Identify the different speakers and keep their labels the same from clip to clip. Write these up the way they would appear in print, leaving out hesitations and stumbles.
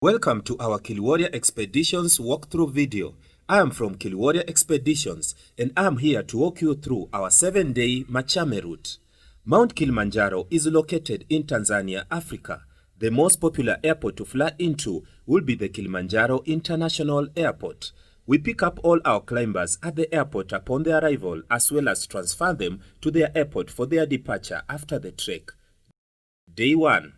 Speaker 1: Welcome to our Kiliwarrior Expeditions walkthrough video. I am from Kiliwarrior Expeditions and I am here to walk you through our 7-day Machame Route. Mount Kilimanjaro is located in Tanzania, Africa. The most popular airport to fly into will be the Kilimanjaro International Airport. We pick up all our climbers at the airport upon their arrival as well as transfer them to their airport for their departure after the trek. Day 1.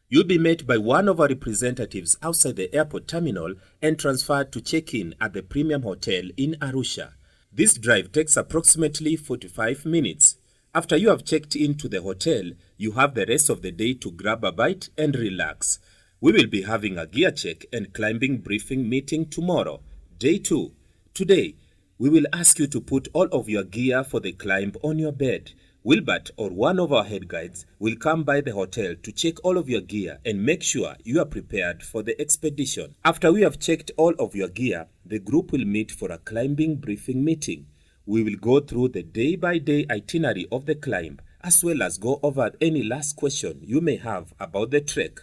Speaker 1: You'll be met by one of our representatives outside the airport terminal and transferred to check-in at the Premium Hotel in Arusha. This drive takes approximately 45 minutes. After you have checked into the hotel, you have the rest of the day to grab a bite and relax. We will be having a gear check and climbing briefing meeting tomorrow, Day 2. Today, we will ask you to put all of your gear for the climb on your bed. Wilbert or one of our head guides will come by the hotel to check all of your gear and make sure you are prepared for the expedition. After we have checked all of your gear, the group will meet for a climbing briefing meeting. We will go through the day-by-day itinerary of the climb as well as go over any last question you may have about the trek.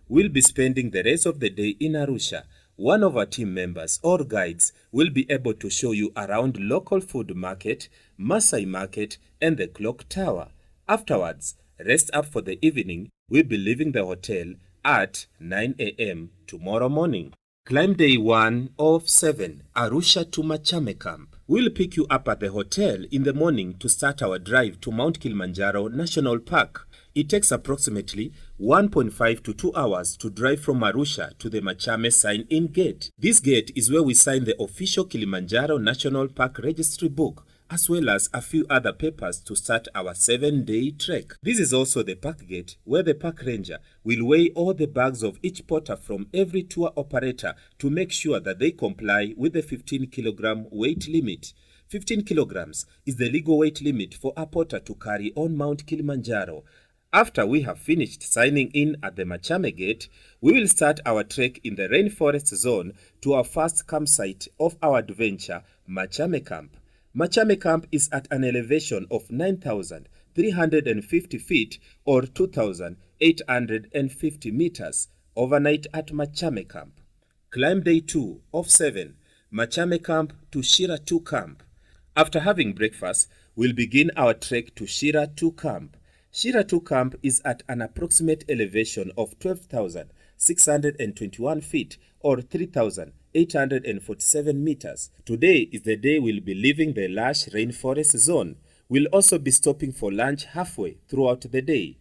Speaker 1: We'll be spending the rest of the day in Arusha. One of our team members or guides will be able to show you around local food market, Masai market, and the clock tower. Afterwards, rest up for the evening. We'll be leaving the hotel at 9 a.m. tomorrow morning. Climb day 1 of 7, Arusha to Machame Camp. We'll pick you up at the hotel in the morning to start our drive to Mount Kilimanjaro National Park. It takes approximately 1.5 to 2 hours to drive from Arusha to the Machame sign-in gate. This gate is where we sign the official Kilimanjaro National Park Registry book, as well as a few other papers to start our 7-day trek. This is also the park gate where the park ranger will weigh all the bags of each porter from every tour operator to make sure that they comply with the 15-kilogram weight limit. 15 kilograms is the legal weight limit for a porter to carry on Mount Kilimanjaro. After we have finished signing in at the Machame Gate, we will start our trek in the rainforest zone to our first campsite of our adventure, Machame Camp. Machame Camp is at an elevation of 9,350 feet or 2,850 meters. Overnight at Machame Camp. Climb day 2 of 7, Machame Camp to Shira 2 Camp. After having breakfast, we'll begin our trek to Shira 2 Camp. Shira 2 Camp is at an approximate elevation of 12,621 feet or 3,847 meters. Today is the day we'll be leaving the lush rainforest zone. We'll also be stopping for lunch halfway throughout the day.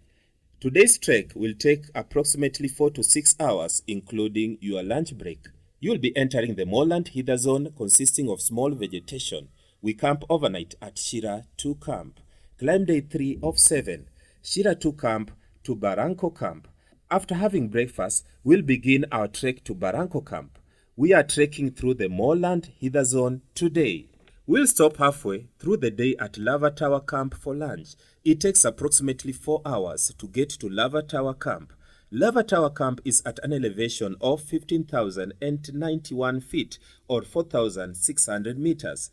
Speaker 1: Today's trek will take approximately 4 to 6 hours, including your lunch break. You'll be entering the moorland heather zone consisting of small vegetation. We camp overnight at Shira 2 Camp. Climb day 3 of 7. Shira 2 Camp to Barranco Camp. After having breakfast, we'll begin our trek to Barranco Camp. We are trekking through the moorland heather zone today. We'll stop halfway through the day at Lava Tower Camp for lunch. It takes approximately 4 hours to get to Lava Tower Camp. Lava Tower Camp is at an elevation of 15,091 feet or 4,600 meters.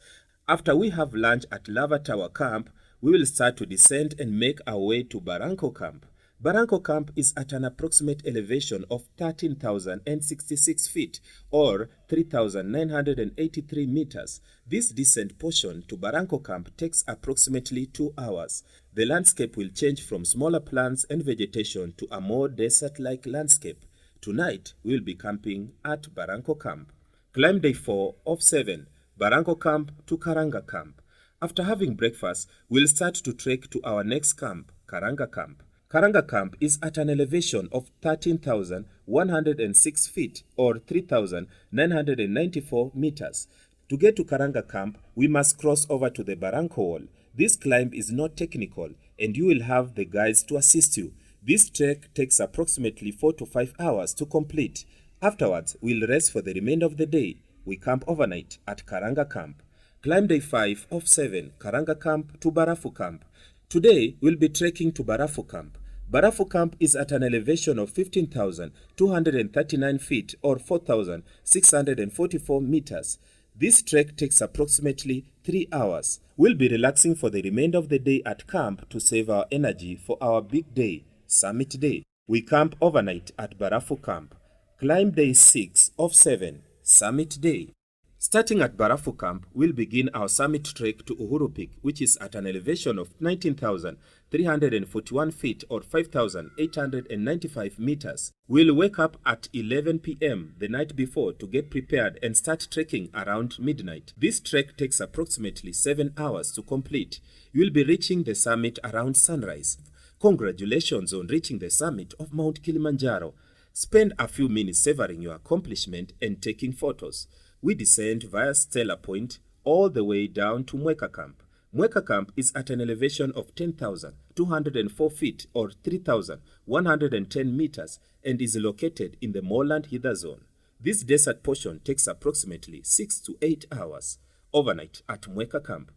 Speaker 1: After we have lunch at Lava Tower Camp, we will start to descend and make our way to Barranco Camp. Barranco Camp is at an approximate elevation of 13,066 feet or 3,983 meters. This descent portion to Barranco Camp takes approximately 2 hours. The landscape will change from smaller plants and vegetation to a more desert-like landscape. Tonight, we will be camping at Barranco Camp. Climb day 4 of 7, Barranco Camp to Karanga Camp. After having breakfast, we'll start to trek to our next camp, Karanga Camp. Karanga Camp is at an elevation of 13,106 feet or 3,994 meters. To get to Karanga Camp, we must cross over to the Barranco Wall. This climb is not technical and you will have the guides to assist you. This trek takes approximately 4 to 5 hours to complete. Afterwards, we'll rest for the remainder of the day. We camp overnight at Karanga Camp. Climb day 5 of 7, Karanga Camp to Barafu Camp. Today, we'll be trekking to Barafu Camp. Barafu Camp is at an elevation of 15,239 feet or 4,644 meters. This trek takes approximately 3 hours. We'll be relaxing for the remainder of the day at camp to save our energy for our big day, Summit Day. We camp overnight at Barafu Camp. Climb Day 6 of 7, Summit Day. Starting at Barafu Camp, we'll begin our summit trek to Uhuru Peak, which is at an elevation of 19,341 feet or 5,895 meters. We'll wake up at 11 p.m. the night before to get prepared and start trekking around midnight. This trek takes approximately 7 hours to complete. You'll be reaching the summit around sunrise. Congratulations on reaching the summit of Mount Kilimanjaro. Spend a few minutes savoring your accomplishment and taking photos. We descend via Stella Point all the way down to Mweka Camp. Mweka Camp is at an elevation of 10,204 feet or 3,110 meters and is located in the moorland heather zone. This desert portion takes approximately 6 to 8 hours. Overnight at Mweka Camp.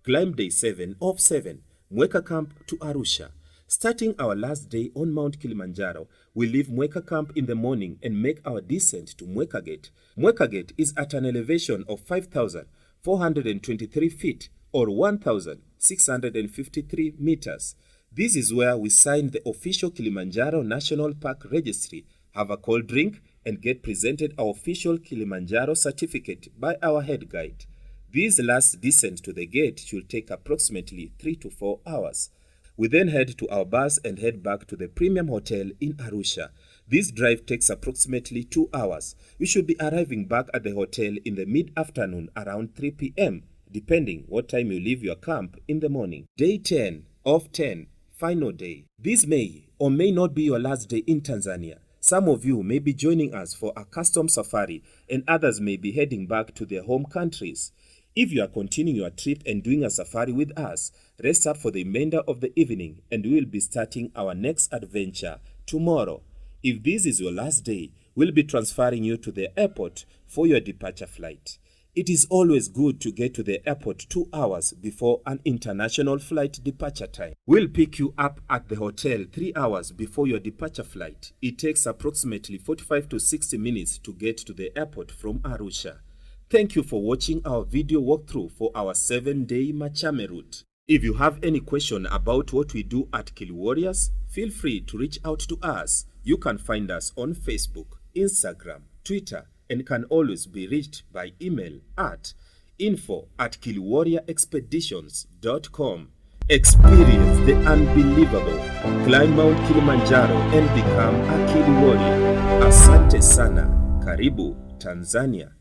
Speaker 1: Climb Day 7 of 7, Mweka Camp to Arusha. Starting our last day on Mount Kilimanjaro, we leave Mweka Camp in the morning and make our descent to Mweka Gate. Mweka Gate is at an elevation of 5,423 feet or 1,653 meters. This is where we sign the official Kilimanjaro National Park Registry, have a cold drink, and get presented our official Kilimanjaro certificate by our head guide. This last descent to the gate should take approximately 3 to 4 hours. We then head to our bus and head back to the Premium Hotel in Arusha. This drive takes approximately 2 hours. We should be arriving back at the hotel in the mid-afternoon around 3 p.m., depending what time you leave your camp in the morning. Day 10 of 10, final day. This may or may not be your last day in Tanzania. Some of you may be joining us for a custom safari and others may be heading back to their home countries. If you are continuing your trip and doing a safari with us, rest up for the remainder of the evening and we will be starting our next adventure tomorrow. If this is your last day, we'll be transferring you to the airport for your departure flight. It is always good to get to the airport 2 hours before an international flight departure time. We'll pick you up at the hotel 3 hours before your departure flight. It takes approximately 45 to 60 minutes to get to the airport from Arusha. Thank you for watching our video walkthrough for our 7-day Machame Route. If you have any question about what we do at Kiliwarriors, feel free to reach out to us. You can find us on Facebook, Instagram, Twitter, and can always be reached by email at info@kiliwarriorexpeditions.com. Experience the unbelievable. Climb Mount Kilimanjaro and become a Kiliwarrior. Asante sana. Karibu, Tanzania.